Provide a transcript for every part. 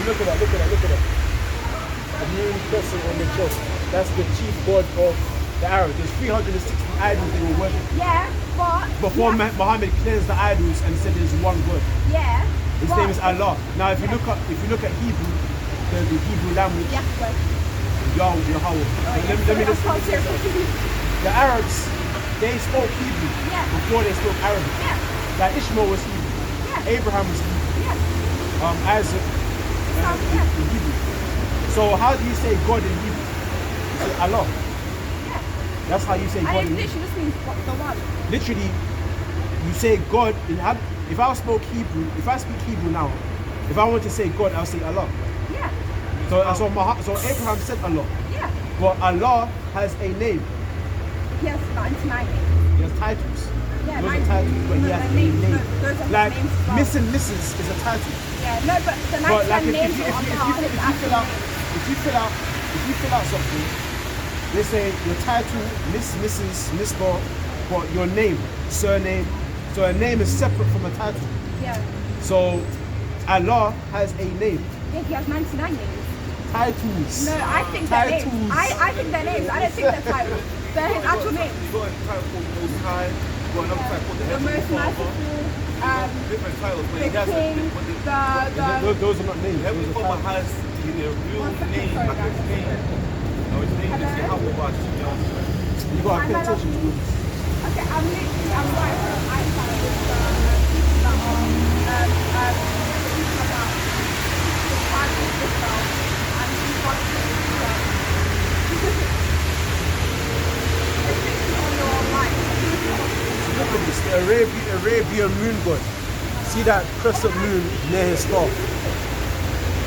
Look at that. The moon crescent on the chest. That's the chief god of the Arabs. There's 360 idols they were worshipping. Yeah, but... Before Muhammad cleansed the idols and said there's one God. Yeah. His name is Allah. Now if you look at Hebrew, the Hebrew language, Yahweh. Let me just the Arabs, they spoke Hebrew before they spoke Arabic. Yeah. Like Ishmael was Hebrew. Yeah. Abraham was Hebrew. Yeah. Isaac in Hebrew. So how do you say God in Hebrew? You say Allah. Yeah. That's how you say God in Hebrew. And it literally just means the one. Literally, you say God in if I speak Hebrew now, if I want to say God, I'll say Allah. Yeah. So Abraham said Allah. Yeah. But Allah has a name. He has 99 names. He has titles. Yeah, those are titles, but he has a name. Those are Like names as well. Miss and Mrs. is a title. Yeah, no, but the 99 names of Allah if you fill out something, they say your title, Miss, Mrs, Mr, but your name, surname. So a name is separate from a title. Yeah. So Allah has a name. Yeah, he has 99 names. Titles. No, I think they're names. I think they're names. I don't think they're titles. They're his actual names. You've got a title called Most High, you've got another title called the Most Merciful, different titles, the King, Those are not names. Heavenly Father has a real name, like his name. No, his name is Yahweh. You gotta pay attention to this. Okay, I'm right for an iPad with people that are about the time of Israel and he's got to Look at this, the Arabian moon god. See that crescent moon near his skull?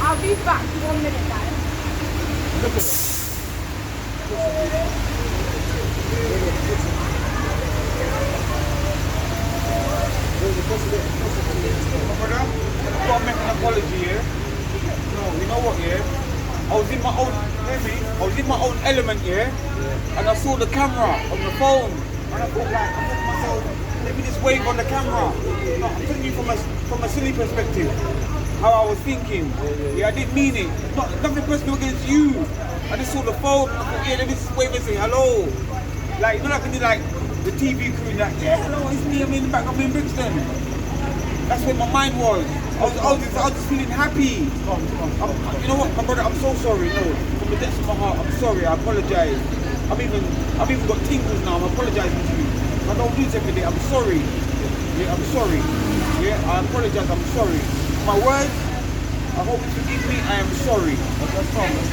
I'll be back 1 minute, guys. Look at it. Brother, I've got to make an apology here. No, you know what, yeah? I was in my own, I was in my own element, yeah? And I saw the camera on the phone. And I thought to myself, let me just wave on the camera. No, I'm telling you from a silly perspective, how I was thinking. Yeah, I didn't mean it. Nothing personal against you. I just saw the phone, and I thought, yeah, let me just wave and say hello. Like, you know, I can do like the TV crew, like, yeah, hello, it's me, I'm in the back, I'm in Brixton. That's where my mind was. I was just feeling happy. You know what, my brother, I'm so sorry. No, from the depths of my heart, I'm sorry. I apologize. I've even got tingles now. I'm apologizing to you. I don't do this every day. I'm sorry. Yeah, I'm sorry. Yeah, I apologize. I'm sorry. My words, I hope you forgive me. I am sorry.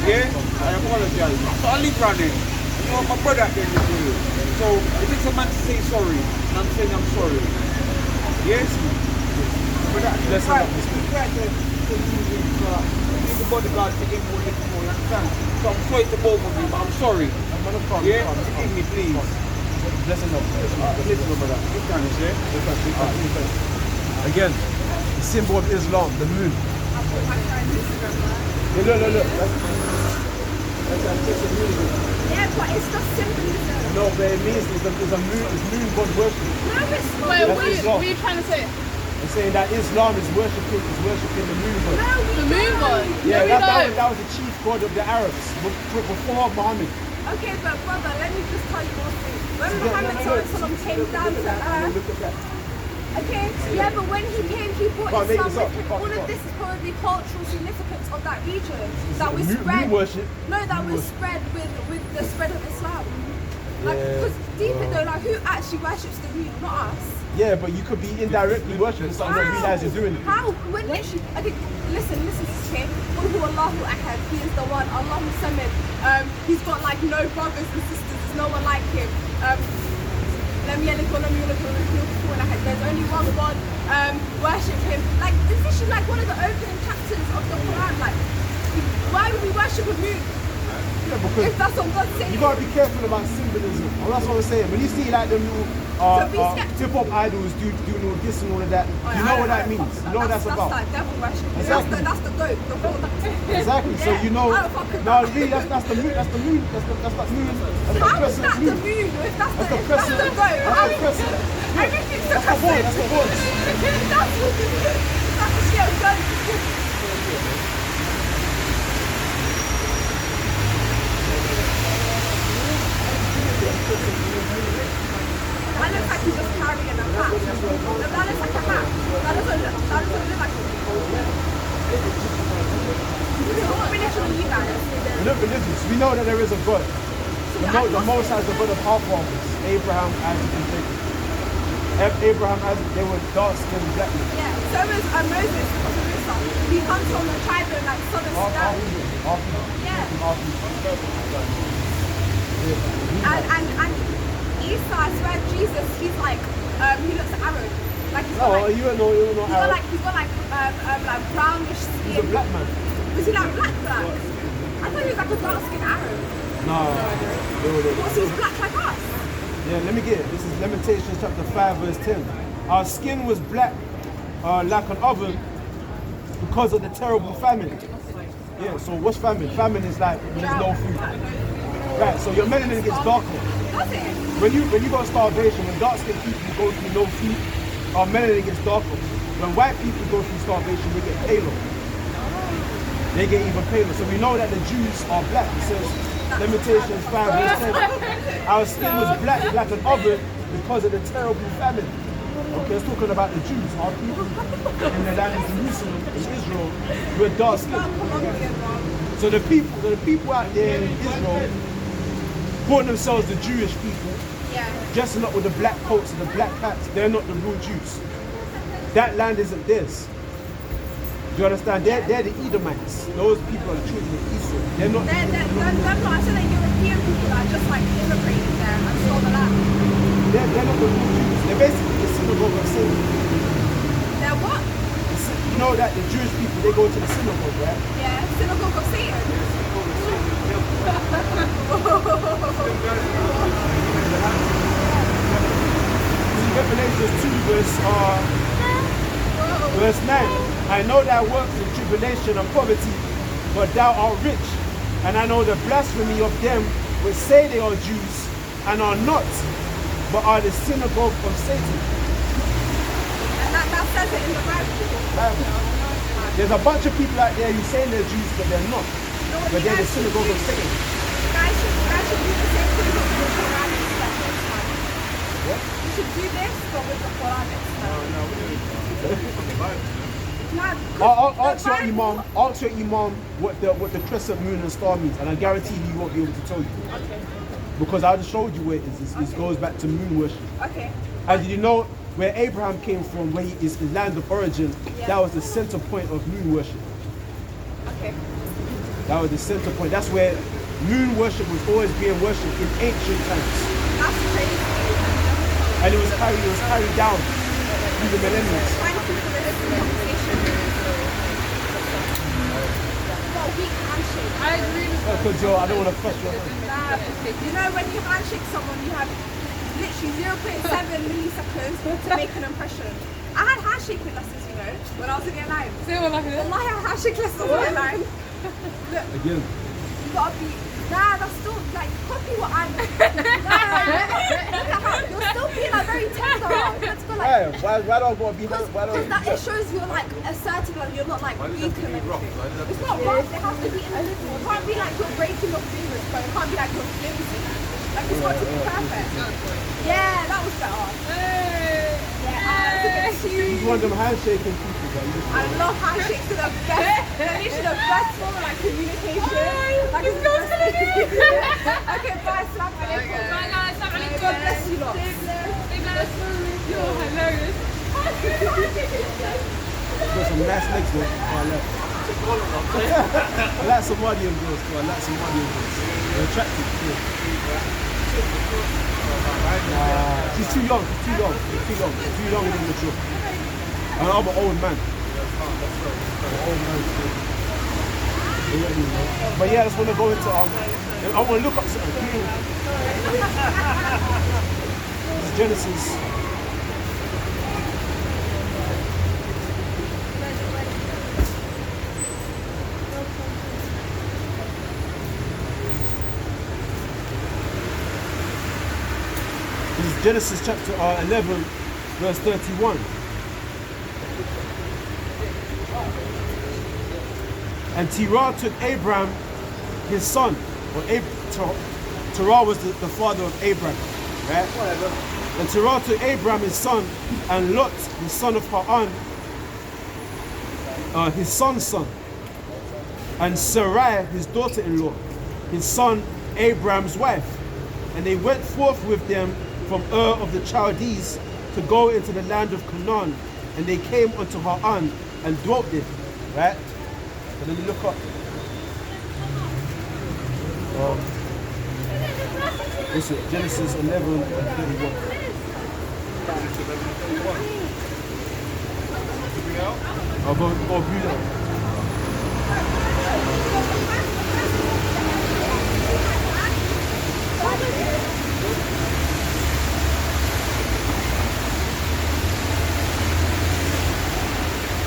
Yeah, I apologize. So I live around it. You know, my brother at the end of the day. So it takes a man to say sorry, and I'm saying I'm sorry. Yes. But that's right. The bodyguard to him more, you understand? So I'm sorry to both of you, but I'm sorry. Yeah? Forgive me, please. Listen up. Listen up, brother. Good times, yeah? Again, the symbol of Islam, the moon. Yeah, look. That's just a moon. Yeah, but it's just symbolism. No, but it means it's a moon god worship. No, it's not. Wait, what are you trying to say? I'm saying that Islam is worshipping the moon god. No, The moon god? Yeah, No, that was the chief god of the Arabs before Muhammad. Okay, but brother, let me just tell you one thing. When Muhammad came down to earth, okay, yeah, but when he came, he brought Islam with him. All of this is probably cultural significance of that region that we spread. That was spread with the spread of Islam. Like, because deep in though, like, who actually worships the moon? Not us. Yeah, but you could be indirectly worshipping something and realize you're doing it. How? When literally, okay, listen, okay. Allahu Ahad, he is the one, Allahu Samad. He's got like no brothers and sisters, there's no one like him. There's only one God, worship him. Like, this is like one of the opening chapters of the Quran. Like, why would we worship a moon? Yeah, because if that's what God said. You gotta be careful about symbolism. And that's what I'm saying. When you see like them little hip-hop idols do all this and all of that, you know what that means. You know what that's about. That's like devil worship. Exactly. That's the goat, the horn. Exactly. So you know. No, really, that's the moon. That's the moon. That's the moon. How is that the moon? If that's the goat. That's the crescent. Everything's the That's the horn. That's the horn. That's the goat. know that there is a God. So The Most High is the God of our fathers, Abraham, Isaac, and Jacob. Abraham, Isaac, they were dark-skinned black men. Yeah, so was Moses because of Musa. He comes from the tribe of like Southern Sudan. Yeah. And Isa, I swear Jesus, he's like, he looks Arab. Like he's got like, you don't know Arab. he's got like brownish skin. He's a black man. Was he like black? I thought he was like a dark skinned Arab. No. What's he's black like us? Yeah, let me get it. This is Lamentations chapter 5 verse 10. Our skin was black like an oven because of the terrible famine. Yeah, so what's famine? Famine is like when there's no food. Right, so your melanin gets darker. Does it? When you got starvation, when dark skinned people go through no food, our melanin gets darker. When white people go through starvation, they get paler. They get even paler. So we know that the Jews are black. It says Lamentations 5 verse 10. Our skin was black like an oven because of the terrible famine. Okay, it's talking about the Jews, our people in the land of Jerusalem, in Israel, we're dark skinned. So the people out there in Israel, calling themselves the Jewish people, dressing up with the black coats and the black hats, they're not the real Jews. That land isn't theirs. Do you understand? They're the Edomites. Those people are the children of Esau. They're not. They're not. I said the European people that are just like immigrated there and stole the land. They're not the real Jews. They're basically the synagogue of Satan. They're what? You know that the Jewish people, they go to the synagogue, right? Yeah, synagogue of Satan. Revelations 2 verse 9. I know thy works in tribulation and poverty, but thou art rich. And I know the blasphemy of them which say they are Jews and are not, but are the synagogue of Satan. And that says it in the Bible. There's a bunch of people out there who say they're Jews, but they're not. But they're the synagogue of Satan. Guys should do the same thing with the Quran next time. What? You should do this, but with the Quran next time. Ask your imam what the crescent moon and star means, and I guarantee he won't be able to tell you. Okay. Because I just showed you where it is. It goes back to moon worship. Okay. And you know where Abraham came from, where he is his land of origin, that was the center point of moon worship. Okay. That was the center point. That's where moon worship was always being worshipped in ancient times. That's crazy. And it was carried down through the millennia. Trying to people in this conversation. Got a weak handshake. I agree with Because I don't want to crush your hand. You know when you handshake someone, you have literally 0.7 milliseconds to make an impression. I had handshaking lessons, you know, when I was in year 9. Say what like that. Wallahi, I had handshake lessons in year 9. Look, Again. you gotta be. Nah, that's still like copy what I'm. You're still being like very tender. Let's go like. Why do I go behind? Why do Because that it shows you're like assertive and you're not like weak and everything. It's not rough. It has to be in the middle. It can't be like you're breaking your fingers, but it can't be like you're flimsy. Like it's got to be perfect. Yeah, that was better. Yeah, He's one of them handshaking people that you just I love handshakes. They're the best. They're literally the best form of like communication. Like it's the best thing. Okay, bye. Salam alaikum. God bless you lot. You're hilarious. got some nice legs though. I like Somalian girls too. I like Somalian girls. They're attractive too. She's too young. She's too young. She's too young. She's too young and immature. And I'm an old man. I'm an old man too. But yeah, I just want to go into I want to look up something. This is Genesis. This is Genesis chapter 11, verse 31. And Terah took Abraham, his son, or Terah was the father of Abraham, right? And Terah took Abraham, his son, and Lot, the son of Haran, his son's son, and Sarai, his daughter-in-law, his son Abraham's wife. And they went forth with them from Ur of the Chaldees to go into the land of Canaan. And they came unto Haran and dwelt there. Right? And then you look up. Listen, Genesis 11 and 31. I'll go view that.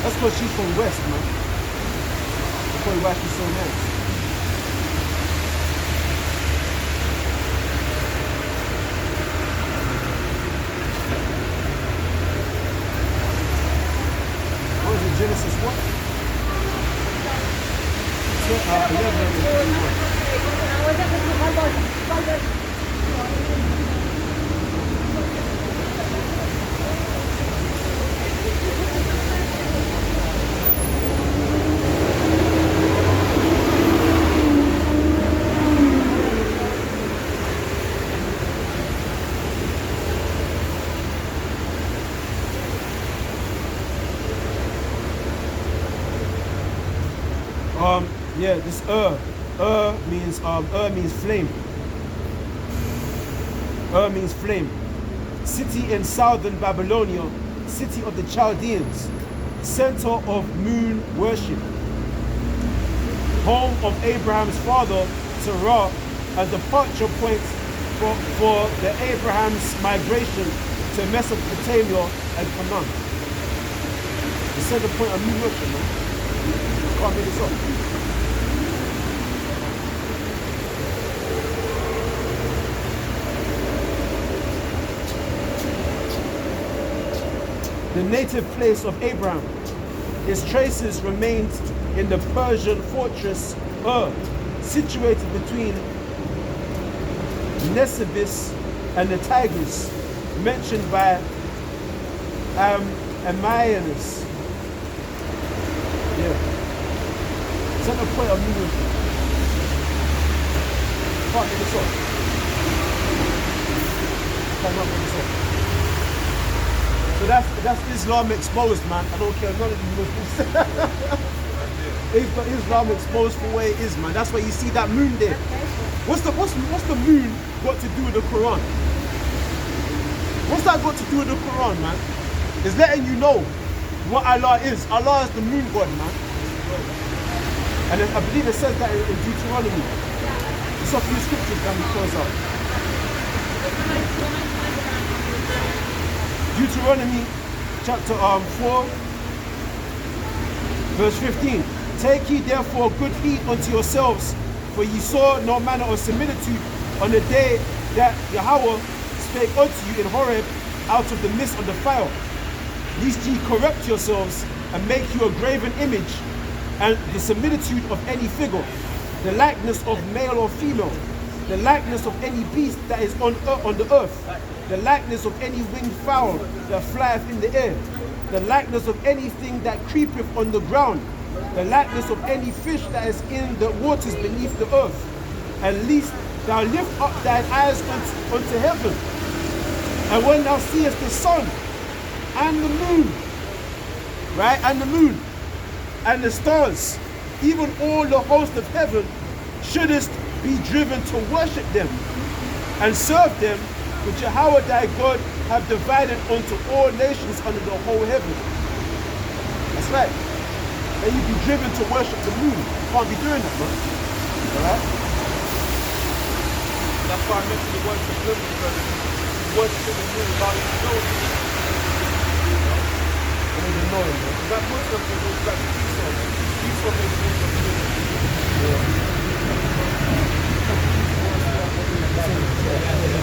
That's because she's from West, man. That's probably why she's so nice. What was it, Genesis what? 11 and 31. Yeah, this means flame. Means flame. City in southern Babylonia, city of the Chaldeans, center of moon worship, home of Abraham's father Terah, and departure point for the Abraham's migration to Mesopotamia and Canaan. The center point of moon worship, man. Can't make this up. The native place of Abraham. His traces remained in the Persian fortress Ur, situated between Nisibis and the Tigris, mentioned by Ammianus. Yeah. Center point of New York. Can't make this up. Cannot make this up. So that's Islam exposed, man. I don't care none of these Muslims. Islam exposed for where it is, man. That's why you see that moon there. What's the moon got to do with the Quran? What's that got to do with the Quran, man? It's letting you know what Allah is. Allah is the moon god, man. And I believe it says that in Deuteronomy. It's a few scriptures that we close out. Deuteronomy chapter 4, verse 15. Take ye therefore good heed unto yourselves, for ye saw no manner of similitude on the day that Yahweh spake unto you in Horeb out of the midst of the fire. Lest ye corrupt yourselves and make you a graven image, and the similitude of any figure, the likeness of male or female, the likeness of any beast that is on the earth, the likeness of any winged fowl that flieth in the air, the likeness of anything that creepeth on the ground, the likeness of any fish that is in the waters beneath the earth. And lest thou lift up thine eyes unto heaven, and when thou seest the sun and the moon, right, and the moon and the stars, even all the host of heaven, shouldest be driven to worship them and serve them, which Yahweh thy God have divided unto all nations under the whole heaven. That's right. And you be driven to worship the moon. You can't be doing that, man. Alright? That's why I mentioned the worship of the moon, because worshiping the moon without even knowing it. I don't even know it, man. That Muslim is all back to Esau. Esau made the moon of the moon.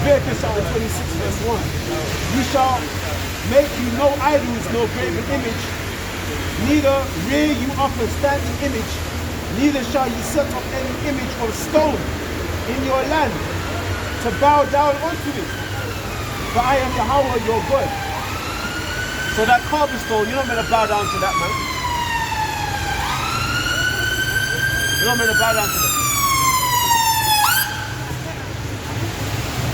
Leviticus chapter 26 verse 1. You shall make you no idols, no graven image, neither rear you up a standing image, neither shall you set up any image of stone in your land to bow down unto it. For I am Yahweh your God. So that carving stone, you're not meant to bow down to that, man. You're not meant to bow down to that.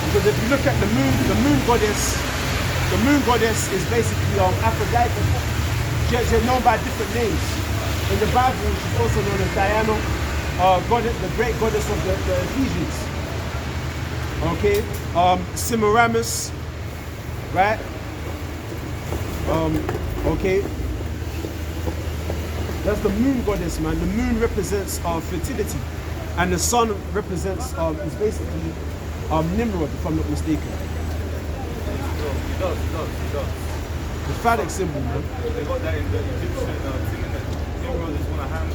Because if you look at the moon goddess is basically Aphrodite. She's known by different names. In the Bible, she's also known as Diana, the great goddess of the Ephesians. Okay, Semiramis, right? Okay, that's the moon goddess, man. The moon represents fertility, and the sun represents is basically Nimrod, if I'm not mistaken. It does. The phallic symbol, man. They got that in the Egyptian thing, and Nimrod is one of Ham's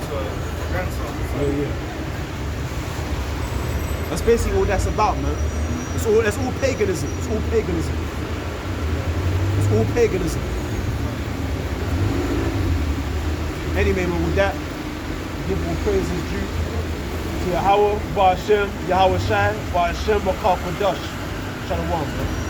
grandsons. Yeah. That's basically all that's about, man. It's all paganism. It's all paganism. It's all paganism. Anyway, man, with that, give all praises due to Yahweh, Ba'ashem, Yahweh Shai, Ba'ashem, Makal Kodash. Shalom, man.